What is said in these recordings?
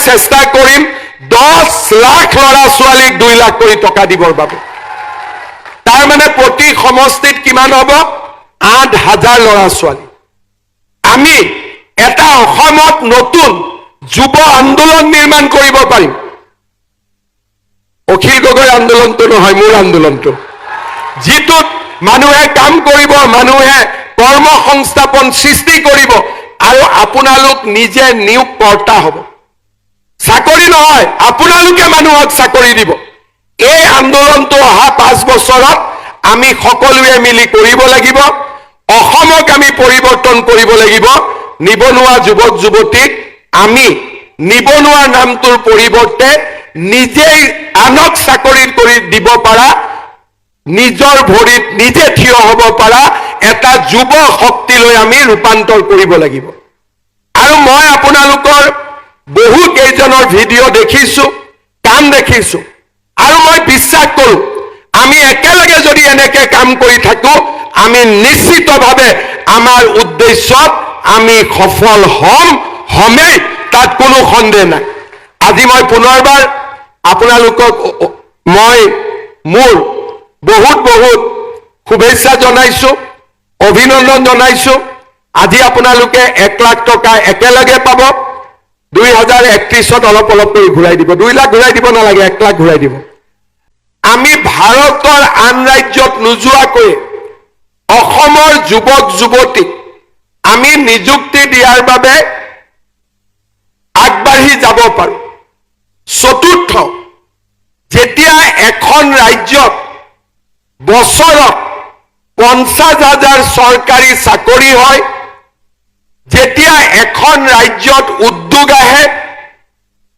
চেষ্টা কৰিম 10 লাখ ল'ৰা ছোৱালীক 2 লাখ কৰি টকা দিবৰ বাবে। তাৰ মানে প্ৰতি সমষ্টিত কিমান হ'ব? 8,000 ল'ৰা ছোৱালী। আমি এটা অসমত নতুন যুৱ আন্দোলন নিৰ্মাণ কৰিব পাৰিম। অখিল গগৈৰ আন্দোলনটো নহয়, মোৰ আন্দোলনটো, যিটোত মানুহে কাম কৰিব, মানুহে কৰ্ম সংস্থাপন সৃষ্টি কৰিব আৰু আপোনালোক নিজে নিয়োগকৰ্তা হ'ব। চাকৰি নহয়, আপোনালোকে মানুহক চাকৰি দিব। এই আন্দোলনটো অহা 5 বছৰত আমি সকলোৱে মিলি কৰিব লাগিব। অসমক আমি পৰিৱৰ্তন কৰিব লাগিব। নিবনুৱা যুৱক যুৱতীক আমি নিবনুৱা নামটোৰ পৰিৱৰ্তে নিজেই আনক চাকৰি কৰি দিব পৰা, নিজৰ ভৰিত নিজে থিয় হ'ব পৰা এটা যুৱ শক্তিলৈ আমি ৰূপান্তৰ কৰিব লাগিব। আৰু মই আপোনালোকৰ বহু কেইজনৰ ভিডিঅ' দেখিছো, কাম দেখিছো, আৰু মই বিশ্বাস কৰোঁ আমি একেলগে যদি এনেকে কাম কৰি থাকো আমি নিশ্চিতভাৱে আমাৰ উদ্দেশ্যত আমি সফল হমেই, তাত কোনো সন্দেহ নাই। আজি মই পুনৰবাৰ আপোনালোকক মই মোৰ বহুত বহুত শুভেচ্ছা জনাইছো, অভিনন্দন জনাইছো। আজি আপোনালোকে 1 লাখ টকা একেলগে পাব। 2031ত অলপ অলপ কৰি ঘূৰাই দিব। 2 লাখ ঘূৰাই দিব নালাগে, 1 লাখ ঘূৰাই দিব। আমি ভাৰতৰ আন ৰাজ্যত নোযোৱাকৈ অসমৰ যুৱক যুৱতীক আমি নিযুক্তি দিয়াৰ বাবে আগবাঢ়ি যাব পাৰোঁ। চতুৰ্থ, যেতিয়া এখন ৰাজ্যত বছৰত 50,000 চৰকাৰী চাকৰি হয়, যেতিয়া এখন ৰাজ্যত উদ্যোগ আহে,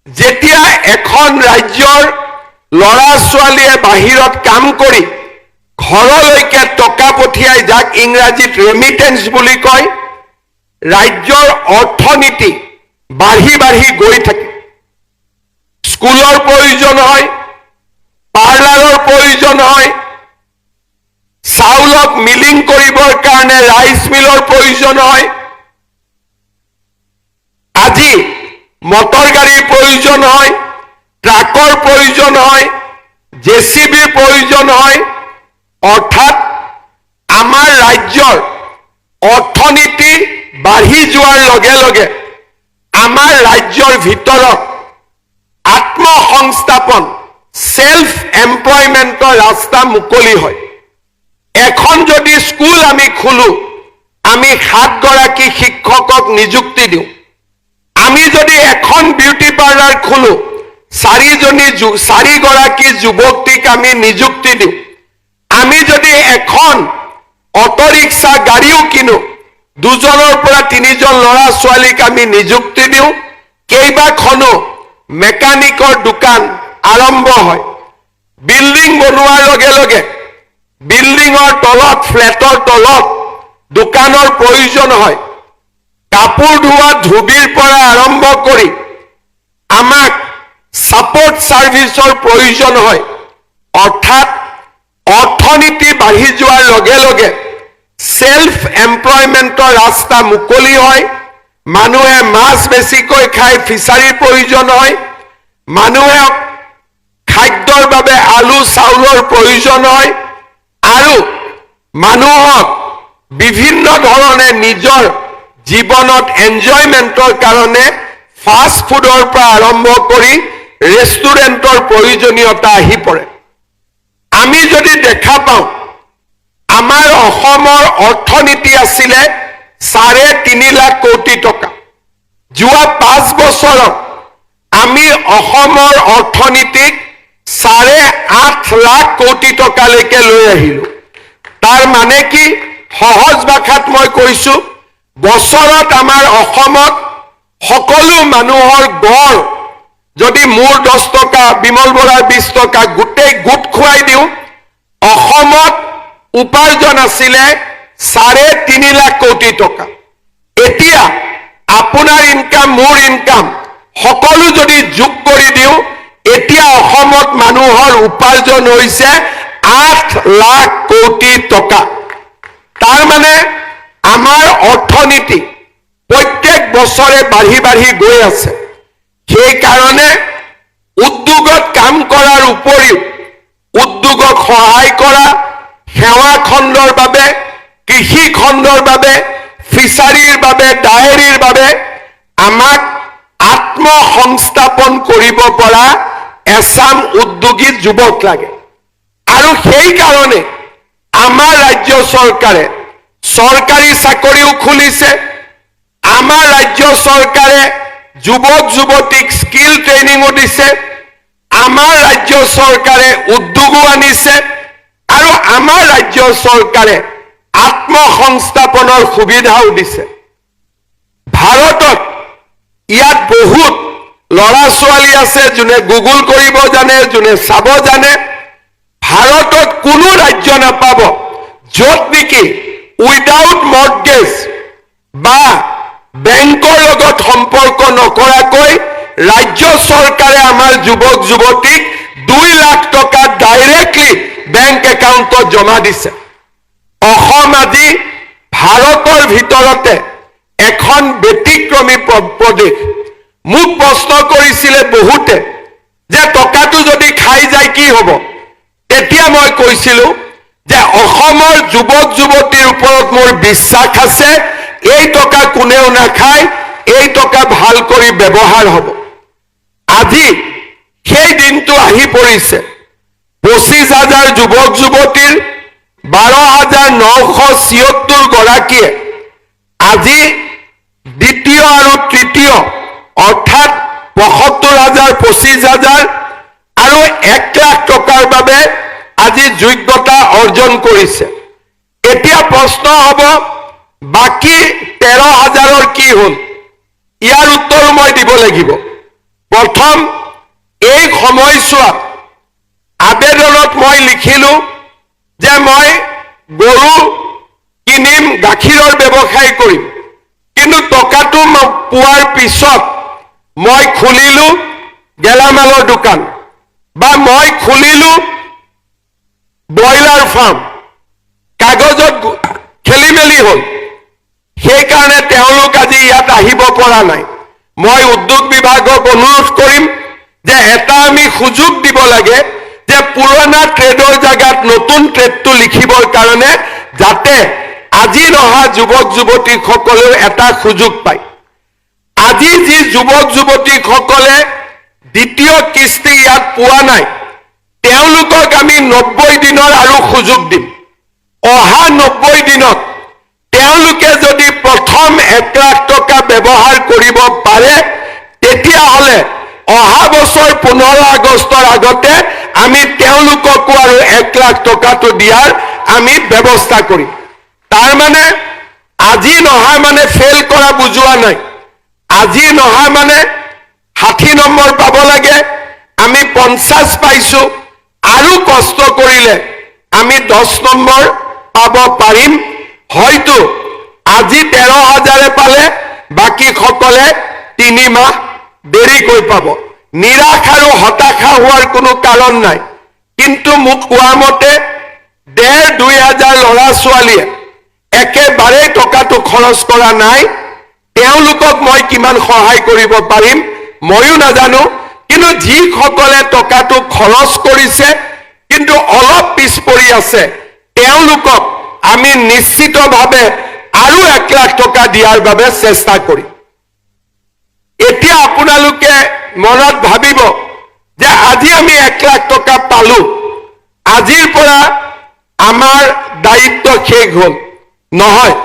যেতিয়া এখন ৰাজ্যৰ ল'ৰা ছোৱালীয়ে বাহিৰত কাম কৰি ঘৰলৈকে টকা পঠিয়াই, যাক ইংৰাজীত ৰেমিটেন্স বুলি কয়, ৰাজ্যৰ অৰ্থনীতি বাঢ়ি বাঢ়ি গৈ থাকে। স্কুলৰ প্ৰয়োজন হয়, পাৰ্লাৰৰ প্ৰয়োজন হয়, চাউলক মিলিং কৰিবৰ কাৰণে ৰাইচ মিলৰ প্ৰয়োজন হয়, আজি মটৰ গাড়ীৰ প্ৰয়োজন হয়, ট্ৰাকৰ প্ৰয়োজন হয়, জেচিবিৰ প্ৰয়োজন হয়। অৰ্থাৎ আমাৰ ৰাজ্যৰ অৰ্থনীতি বাঢ়ি যোৱাৰ লগে লগে আমাৰ ৰাজ্যৰ ভিতৰত আত্মসংস্থাপন, সেলফ এমপ্লয়মেন্টৰ ৰাস্তা মুকলি হয়। এখন যদি স্কুল আমি খোলো, আমি 7 গৰাকী শিক্ষকক নিযুক্তি দিওঁ। আমি যদি এখন বিউটি পাৰ্লাৰ খোলো, 4 গৰাকী যুৱতীক আমি নিযুক্তি দিওঁ। আমি যদি এখন অটো ৰিক্সা গাড়ীও কিনো, 2জনৰ পৰা 3জন ল'ৰা ছোৱালীক আমি নিযুক্তি দিওঁ। কেইবাখনো মেকানিকৰ দোকান আৰম্ভ হয়। বিল্ডিং বনোৱাৰ লগে লগে বিল্ডিঙৰ তলত, ফ্লেটৰ তলত দোকানৰ প্ৰয়োজন হয়। কাপোৰ ধোৱা ধুবিৰ পৰা আৰম্ভ কৰি আমাক সাপোৰ্ট সাৰ্ভিসৰ প্ৰয়োজন হয়। অৰ্থাৎ অৰ্থনীতি বাঢ়ি যোৱাৰ লগে লগে সেলফ এমপ্লয়মেন্টৰ ৰাস্তা মুকলি হয়। মানুহে মাছ বেছিকৈ খাই, ফিচাৰীৰ প্ৰয়োজন হয়। মানুহে খাদ্যৰ বাবে আলু চাউলৰ প্ৰয়োজন হয়। আৰু মানুহক বিভিন্ন ধৰণে নিজৰ জীৱনত এনজয়মেন্টৰ কাৰণে ফাষ্ট ফুডৰ পৰা আৰম্ভ কৰি ৰেষ্টুৰেণ্টৰ প্ৰয়োজনীয়তা আহি পৰে। আমি যদি দেখা পাওঁ আমাৰ অসমৰ অৰ্থনীতি আছিলে 3.5 লাখ কোটি টকা। যোৱা 5 বছৰত আমি অসমৰ অৰ্থনীতিক 8.5 লাখ কোটি টকালৈকে লৈ আহিলো। তাৰ মানে কি? সহজ ভাষাত মই কৈছো, বছৰত আমাৰ অসমত সকলো মানুহৰ গড় যদি মোৰ 10 টকা, বিমল বৰাৰ 20 টকা গোটেই গোট খুৱাই দিওঁ, অসমত উপাৰ্জন আছিলে 3.5 লাখ কোটি টকা। এতিয়া আপোনাৰ ইনকাম, মোৰ ইনকাম সকলো যদি যোগ কৰি দিওঁ, এতিয়া অসমত মানুহৰ উপাৰ্জন হৈছে 8 লাখ কোটি টকা। তাৰ মানে আমাৰ অৰ্থনীতি প্ৰত্যেক বছৰে বাঢ়ি বাঢ়ি গৈ আছে। সেই উপৰিও উদ্যোগক সহায় কৰা, সেৱা খণ্ডৰ বাবে, কৃষি খণ্ডৰ বাবে, ফিচাৰীৰ বাবে, ডায়েৰীৰ বাবে আমাক আত্মসংস্থাপন কৰিব পৰা এছাম উদ্যোগী যুৱক লাগে। আৰু সেইকাৰণে আমাৰ ৰাজ্য চৰকাৰে চৰকাৰী চাকৰিও খুলিছে। আমাৰ ৰাজ্য চৰকাৰে যুৱক যুৱতীক স্কিল ট্ৰেইনিঙো দিছে। আমাৰ ৰাজ্য চৰকাৰে উদ্যোগো আনিছে আৰু আমাৰ ৰাজ্য চৰকাৰে আত্মসংস্থাপনৰ সুবিধাও দিছে। ভাৰতত ইয়াত বহুত ল'ৰা ছোৱালী আছে যোনে গুগল কৰিব জানে, যোনে চাব জানে। ভাৰতত কোনো ৰাজ্য নাপাব য'ত নেকি উইদাউট মৰ্টগেজ বা বেংকৰ লগত সম্পৰ্ক নকৰাকৈ ৰাজ্য চৰকাৰে আমাৰ যুৱক যুৱতীক 2 লাখ টকা ডাইৰেক্টলি বেংক একাউণ্টত জমা দিছে। অসম আজি ভাৰতৰ ভিতৰতে এখন ব্যতিক্ৰমী প্ৰদেশ। মোক প্ৰশ্ন কৰিছিলে বহুতে যে টকাটো যদি খাই যায় কি হ'ব? তেতিয়া মই কৈছিলো যে অসমৰ যুৱক যুৱতীৰ ওপৰত মোৰ বিশ্বাস আছে, এই টকা কোনেও নাখায়, এই টকা ভাল কৰি ব্যৱহাৰ হ'ব। আজি সেই দিনটো আহি পৰিছে। 25,000 যুৱক যুৱতীৰ 12,976 গৰাকীয়ে আজি দ্বিতীয় আৰু তৃতীয় অৰ্থাৎ 75,000, 25,000 আৰু 1 লাখ টকাৰ বাবে আজি যোগ্যতা অৰ্জন কৰিছে। এতিয়া প্ৰশ্ন হ'ব বাকী 13,000ৰ কি হ'ল? ইয়াৰ উত্তৰ মই দিব লাগিব। প্ৰথম, এই সময়ছোৱাত আবেদনত মই লিখিলো যে মই গৰু কিনিম, গাখীৰৰ ব্যৱসায় কৰিম, কিন্তু টকাটো পোৱাৰ পিছত মই খুলিলো গেলামালৰ দোকান বা মই খুলিলো ব্ৰইলাৰ ফাৰ্ম। কাগজত খেলি মেলি হ'ল, সেইকাৰণে তেওঁলোক আজি ইয়াত আহিব পৰা নাই। মই উদ্যোগ বিভাগক অনুৰোধ কৰিম যে এটা আমি সুযোগ দিব লাগে যে পুৰণা ট্ৰেডৰ জাগাত নতুন ট্ৰেডটো লিখিবৰ কাৰণে, যাতে আজি নহা যুৱক যুৱতীসকলেও এটা সুযোগ পায়। আজি যি যুৱক যুৱতীসকলে দ্বিতীয় কিস্তি ইয়াত পোৱা নাই, তেওঁলোকক আমি 90 দিনৰ আৰু সুযোগ দিম। অহা 90 দিনত তেওঁলোকে যদি প্ৰথম 1 লাখ টকা ব্যৱহাৰ কৰিব পাৰে, তেতিয়াহ'লে অহা বছৰ 15 আগষ্টৰ আগতে আমি তেওঁলোককো আৰু 1 লাখ টকাটো দিয়াৰ আমি ব্যৱস্থা কৰিম। তাৰ মানে আজি নহা মানে ফেইল কৰা বুজোৱা নাই। আজি নহা মানে 60 নম্বৰ পাব লাগে, আমি 50 পাইছো, আৰু কষ্ট কৰিলে আমি 10 নম্বৰ পাব পাৰিম। হয়তো আজি 13,000 পালে বাকীসকলে 3 মাহ দেৰিকৈ পাব। নিৰাশ আৰু হতাশা হোৱাৰ কোনো কাৰণ নাই। কিন্তু মোক কোৱা মতে 1,500-2 হাজাৰ ল'ৰা ছোৱালীয়ে একেবাৰে টকাটো খৰচ কৰা নাই। তেওঁলোকক মই কিমান সহায় কৰিব পাৰিম ময়ো নাজানো, কিন্তু যিসকলে টকাটো খৰচ কৰিছে কিন্তু অলপ পিছ পৰি আছে, তেওঁলোকক আমি নিশ্চিতভাৱে আৰু 1 লাখ টকা দিয়াৰ বাবে চেষ্টা কৰিম। এতিয়া আপোনালোকে মনত ভাবিব যে আজি আমি 1 লাখ টকা পালো, আজিৰ পৰা আমাৰ দায়িত্ব শেষ হ'ল। নহয়,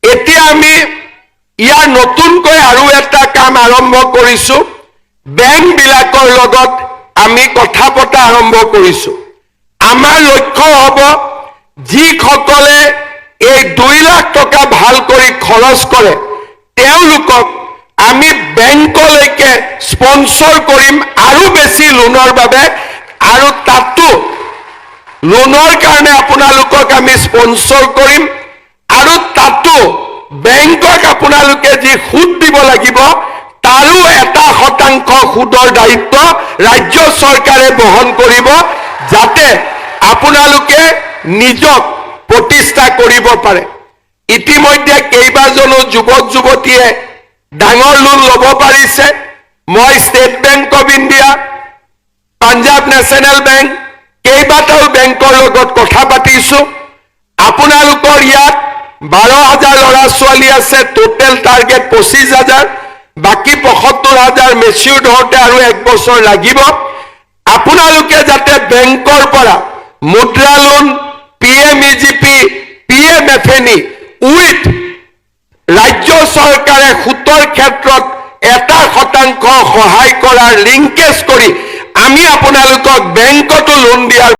এতিয়া আমি ইয়াৰ নতুনকৈ আৰু এটা কাম আৰম্ভ কৰিছো। বেংকবিলাকৰ লগত আমি কথা পতা আৰম্ভ কৰিছো। আমাৰ লক্ষ্য হ'ব যিসকলে এই 2 লাখ টকা ভাল কৰি খৰচ কৰে, তেওঁলোকক আমি বেংকলৈকে স্পন্সৰ কৰিম আৰু বেছি লোনৰ বাবে। আৰু তাতো লোনৰ কাৰণে আপোনালোকক আমি স্পন্সৰ কৰিম, আৰু তাতো বেংকক আপোনালোকে যি সুদ দিব লাগিব, তাৰো 1% সুদৰ দায়িত্ব ৰাজ্য চৰকাৰে বহন কৰিব, যাতে আপোনালোকে নিজক প্ৰতিষ্ঠা কৰিব পাৰে। ইতিমধ্যে কেইবাজনো যুৱক যুৱতীয়ে ডাঙৰ লোন ল'ব পাৰিছে। মই state bank of India, Punjab national bank, কেইবাটাও বেংকৰ লগত কথা পাতিছো। আপোনালোকৰ ইয়াত 12,000 ল'ৰা ছোৱালী আছে, টোটেল টাৰ্গেট 25,000, বাকী 75,000 মেচিউৰ্ড হওঁতে আৰু 1 বছৰ লাগিব। আপোনালোকে যাতে বেংকৰ পৰা মুদ্ৰা লোন, PMEGP, PMFNE উইথ ৰাজ্য চৰকাৰে সুতৰ ক্ষেত্ৰত 1% সহায় কৰাৰ লিংকেজ কৰি আমি আপোনালোকক বেংকতো লোন দিয়াৰ